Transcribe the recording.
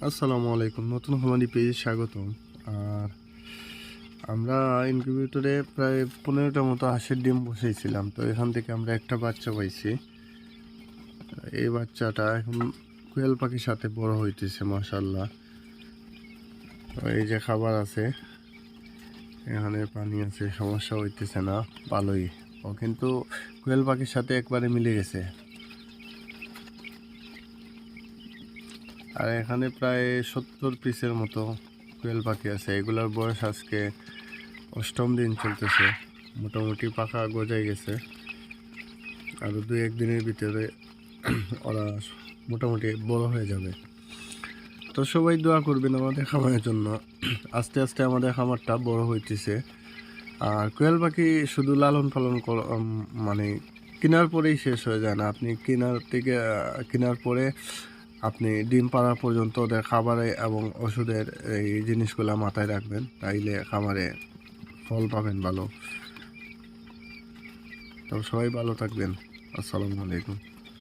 আসসালামু আলাইকুম, নতুন খামারি পেজে স্বাগতম। আর আমরা ইনকিউবেটরে প্রায় 15টা মতো হাঁসের ডিম বসিয়েছিলাম। তো এখান থেকে আমরা একটা বাচ্চা পাইছি। এই বাচ্চাটা এখন কোয়েল পাখির সাথে বড় হইতেছে মাশাআল্লাহ। এই যে খাবার আছে, এখানে পানি আছে, সমস্যা হইতেছে না, ভালোই। ও কিন্তু কোয়েল পাখির সাথে একবারে মিলে গেছে। আর এখানে প্রায় 70 পিসের মতো কোয়েল পাখি আছে। এগুলোর বয়স আজকে 8ম দিন চলতেছে। মোটামুটি পাখা গজায় গেছে। আরও 2-1 দিনের ভিতরে ওরা মোটামুটি বড় হয়ে যাবে। তো সবাই দোয়া করবেন আমাদের খামারের জন্য। আস্তে আস্তে আমাদের খামারটা বড় হইতেছে। আর কোয়েল পাখি শুধু লালন পালন মানে কেনার পরেই শেষ হয়ে যায় না। আপনি কেনার পরে আপনি ডিম পাড়া পর্যন্ত ওদের খাবারে এবং ওষুধের এই জিনিসগুলো মাথায় রাখবেন, তাইলে খামারে ফল পাবেন ভালো। তো সবাই ভালো থাকবেন। আসসালামু আলাইকুম।